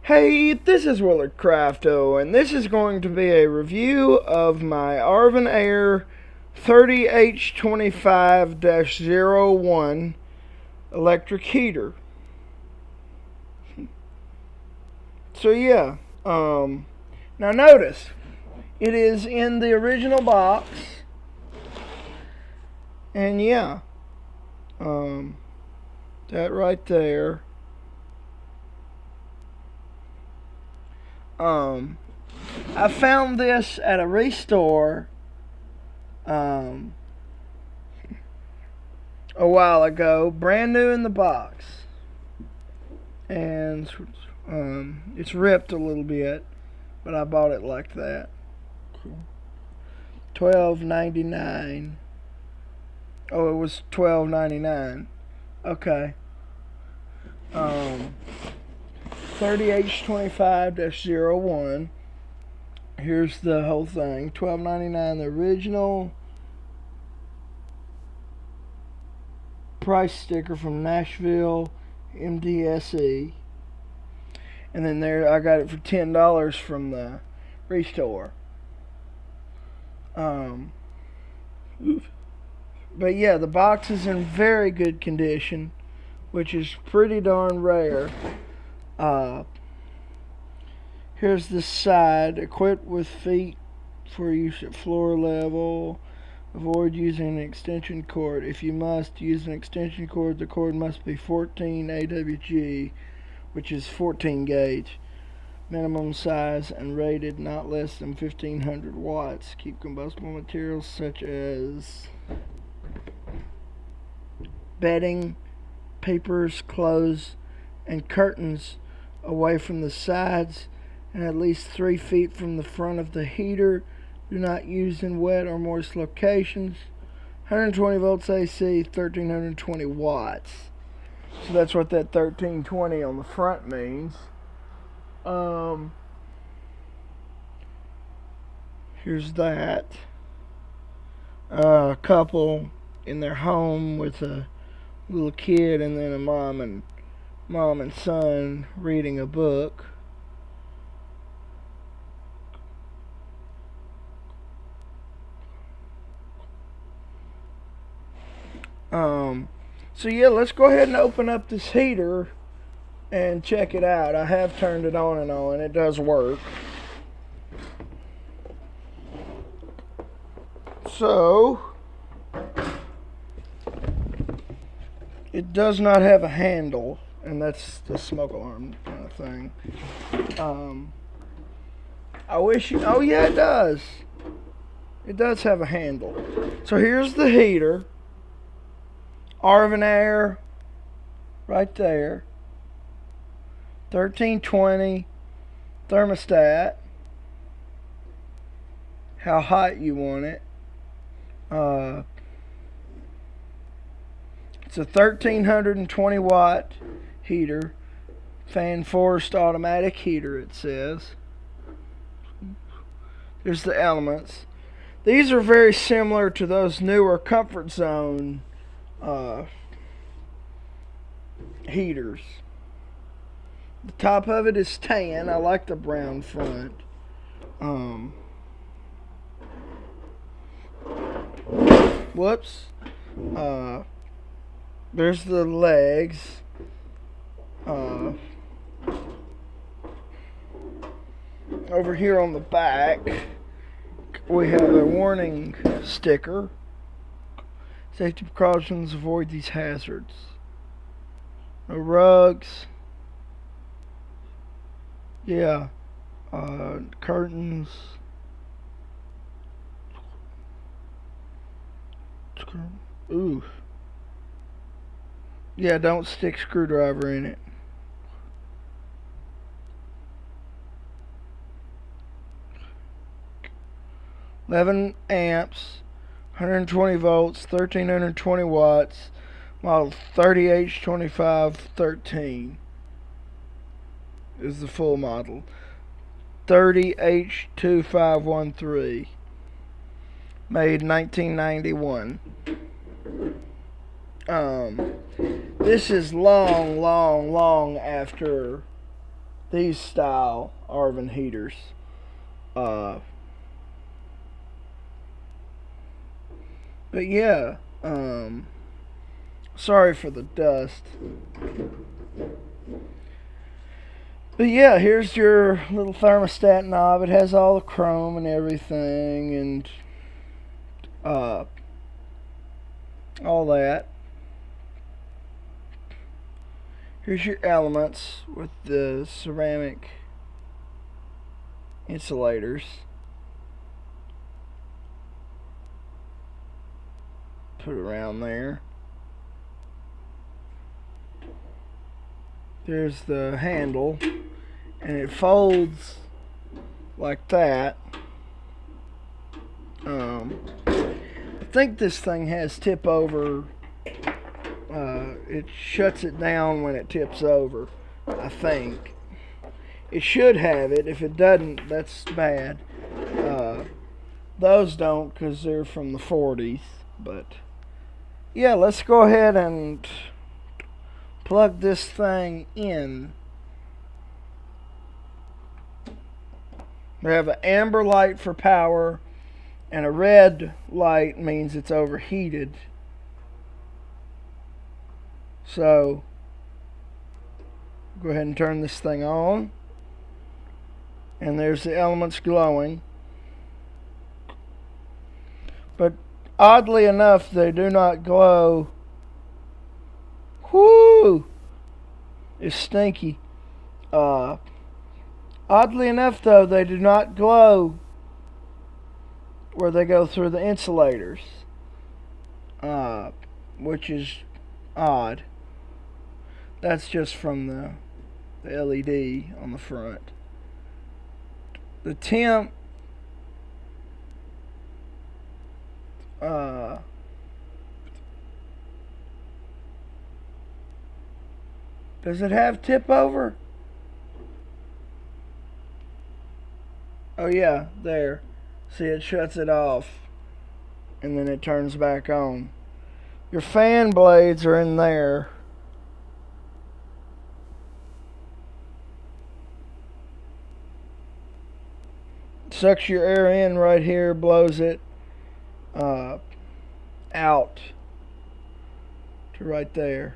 Hey, this is Willard Crafto, and this is going to be a review of my ArvinAir 30H25-01 electric heater. So yeah, now notice, it is in the original box, and yeah, that right there. I found this at a restore a while ago, brand new in the box, and it's ripped a little bit, but I bought it like that. $12.99. Oh, it was $12.99. Okay. 30H25-01. Here's the whole thing. $12.99. The original price sticker from Nashville MDSE. And then there, I got it for $10 from the restore. But yeah, the box is in very good condition, which is pretty darn rare. Here's the side. Equipped with feet for use at floor level. Avoid using an extension cord. If you must use an extension cord, the cord must be 14 AWG, which is 14 gauge. Minimum size and rated not less than 1500 watts. Keep combustible materials such as bedding, papers, clothes, and curtains away from the sides and at least 3 feet from the front of the heater. Do not use in wet or moist locations. 120 volts AC, 1320 watts. So that's what that 1320 on the front means. Here's that. A couple in their home with a little kid, and then a mom and son reading a book. So yeah, let's go ahead and open up this heater and check it out. I have turned it on and on. It does work. So it does not have a handle, and that's the smoke alarm kind of thing. I wish you, oh yeah, it does. It does have a handle. So here's the heater. ArvinAir right there. 1320 thermostat. How hot you want it. It's a 1320 watt heater. Fan forced automatic heater, it says. There's the elements. These are very similar to those newer Comfort Zone heaters. The top of it is tan. I like the brown front. Whoops. There's the legs. Over here on the back, we have a warning sticker. Safety precautions, avoid these hazards. No rugs. Yeah. Curtains. Ooh. Yeah, don't stick screwdriver in it. $11 amps, 120 volts, 1320 watts, model 30H25-13 is the full model. 30H2513, made 1991. This is long after these style Arvin heaters. But yeah, sorry for the dust. But yeah, here's your little thermostat knob. It has all the chrome and everything, and all that. Here's your elements with the ceramic insulators. Put it around there. There's the handle, and it folds like that. I think this thing has tip over. It shuts it down when it tips over. I think it should have it. If it doesn't, that's bad. Those don't, because they're from the 40s. But yeah, let's go ahead and plug this thing in. We have an amber light for power, and a red light means it's overheated. So go ahead and turn this thing on, and there's the elements glowing. But oddly enough, they do not glow. Whoo! It's stinky. Oddly enough, though, they do not glow where they go through the insulators, which is odd. That's just from the LED on the front. The temp does it have tip over? Oh yeah, there. See, it shuts it off and then it turns back on. Your fan blades are in there. Sucks your air in right here, blows it out to right there.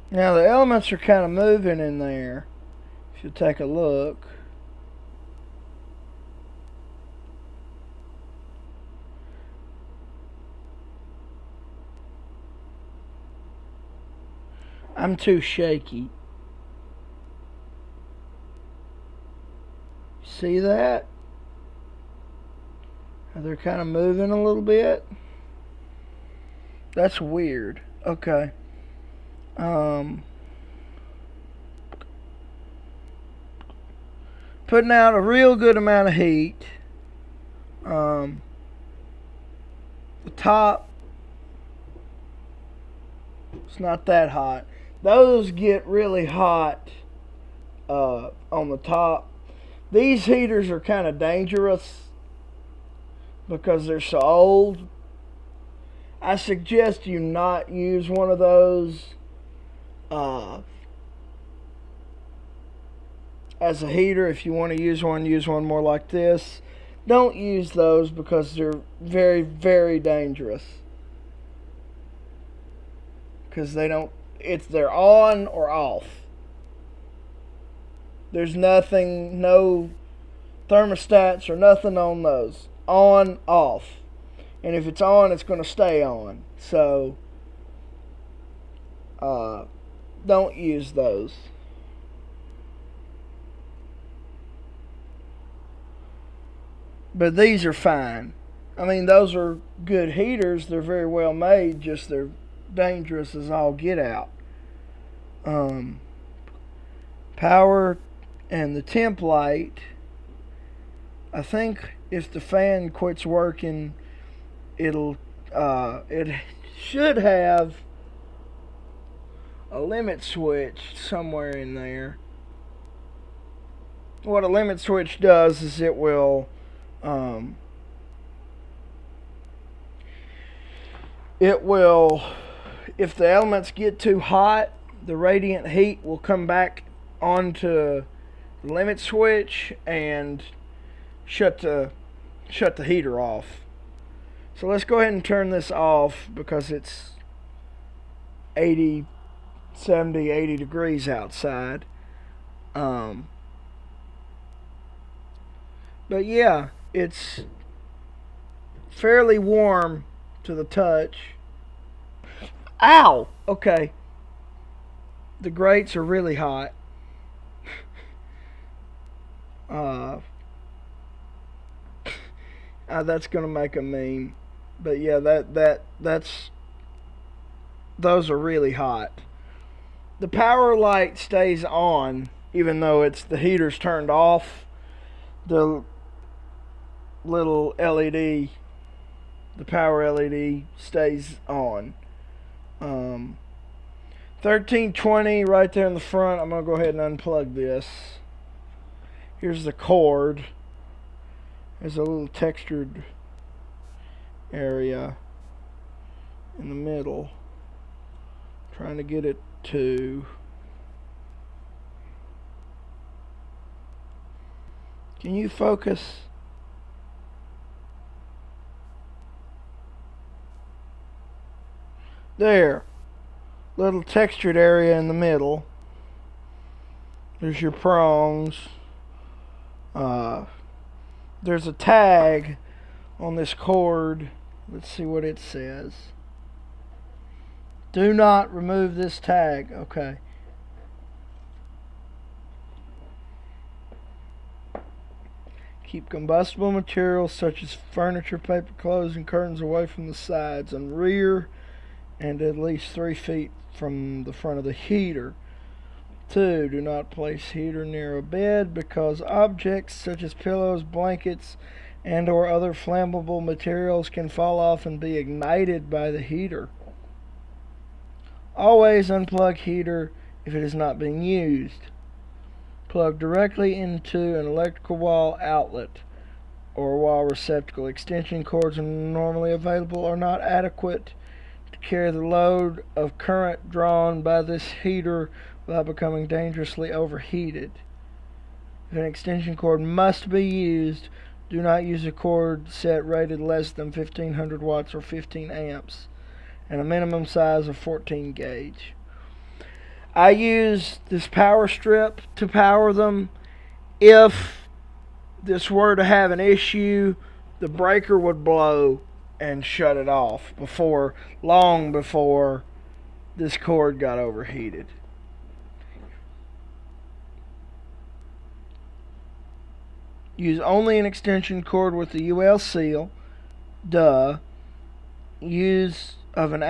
Now the elements are kind of moving in there. If you take a look. I'm too shaky. See that? They're kind of moving a little bit. That's weird. Okay. Putting out a real good amount of heat. The top, it's not that hot. Those get really hot on the top. These heaters are kind of dangerous because they're so old. I suggest you not use one of those as a heater. If you want to use one more like this. Don't use those because they're very, very dangerous. Because they're on or off. There's nothing, no thermostats or nothing on those. On, off. And if it's on, it's going to stay on. So, don't use those. But these are fine. I mean, those are good heaters. They're very well made. Just they're dangerous as all get out. Power and the temp light. I think if the fan quits working, it should have a limit switch somewhere in there. What a limit switch does is it will it will, if the elements get too hot, the radiant heat will come back onto the limit switch and shut the heater off. So let's go ahead and turn this off because it's 80, 70, 80 degrees outside. But yeah, it's fairly warm to the touch. Ow! Okay. The grates are really hot. That's gonna make a meme. But yeah, that's those are really hot. The power light stays on even though the heater's turned off. The little LED, the power LED stays on. 1320 right there in the front. I'm going to go ahead and unplug this. Here's the cord. There's a little textured area in the middle. Trying to get it to... Can you focus? There. Little textured area in the middle. There's your prongs. There's a tag on this cord. Let's see what it says. Do not remove this tag. Okay. Keep combustible materials such as furniture, paper, clothes, and curtains away from the sides and rear and at least 3 feet from the front of the heater. 2. Do not place heater near a bed because objects such as pillows, blankets, and or other flammable materials can fall off and be ignited by the heater. Always unplug heater if it is not being used. Plug directly into an electrical wall outlet or wall receptacle. Extension cords normally available are not adequate to carry the load of current drawn by this heater without becoming dangerously overheated. If an extension cord must be used, do not use a cord set rated less than 1500 watts or 15 amps and a minimum size of 14 gauge. I use this power strip to power them. If this were to have an issue, the breaker would blow and shut it off long before this cord got overheated. Use only an extension cord with the UL seal. Use of an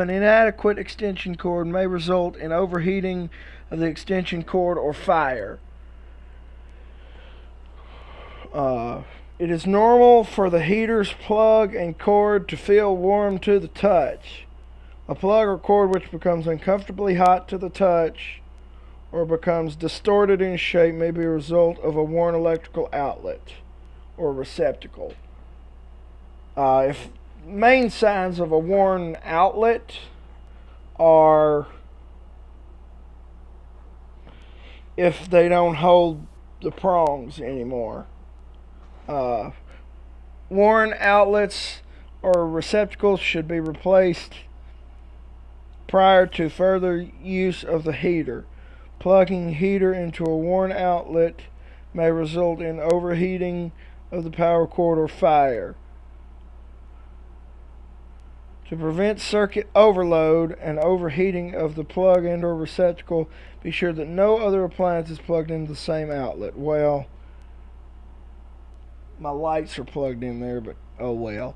inadequate extension cord may result in overheating of the extension cord or fire. It is normal for the heater's plug and cord to feel warm to the touch. A plug or cord which becomes uncomfortably hot to the touch or becomes distorted in shape may be a result of a worn electrical outlet or receptacle. If main signs of a worn outlet are if they don't hold the prongs anymore. Worn outlets or receptacles should be replaced prior to further use of the heater. Plugging heater into a worn outlet may result in overheating of the power cord or fire. To prevent circuit overload and overheating of the plug and or receptacle, be sure that no other appliance is plugged into the same outlet. Well, my lights are plugged in there, but oh well.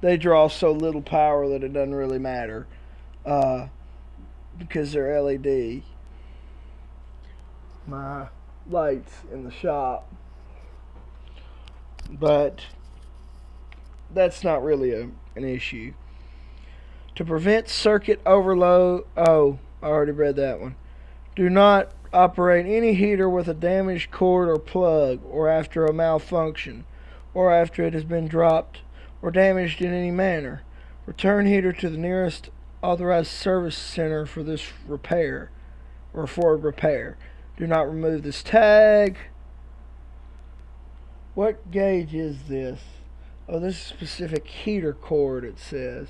They draw so little power that it doesn't really matter because they're LED. My lights in the shop. But that's not really an issue. To prevent circuit overload, I already read that one. Do not operate any heater with a damaged cord or plug or after a malfunction or after it has been dropped or damaged in any manner. Return heater to the nearest authorized service center for this repair or for repair. Do not remove this tag. What gauge is this? Oh, this is specific heater cord, it says.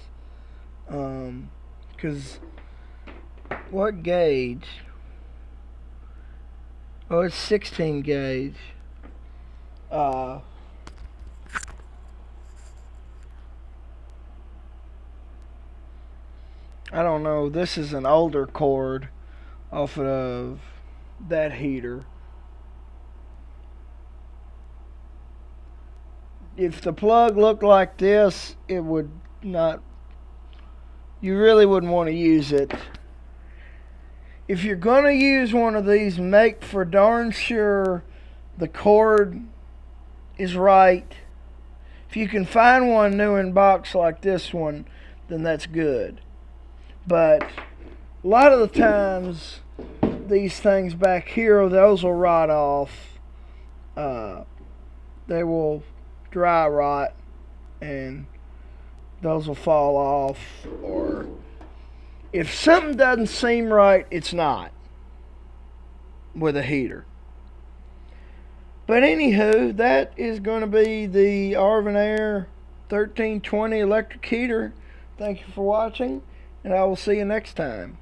Because what gauge? Oh, it's 16 gauge. I don't know. This is an older cord off of that heater. If the plug looked like this, it would not. You really wouldn't want to use it. If you're going to use one of these, make for darn sure the cord is right. If you can find one new in box like this one, then that's good. But a lot of the times, these things back here, those will rot off. They will dry rot, and those will fall off. Or if something doesn't seem right, it's not with a heater. But anywho, that is going to be the ArvinAir 1320 electric heater. Thank you for watching, and I will see you next time.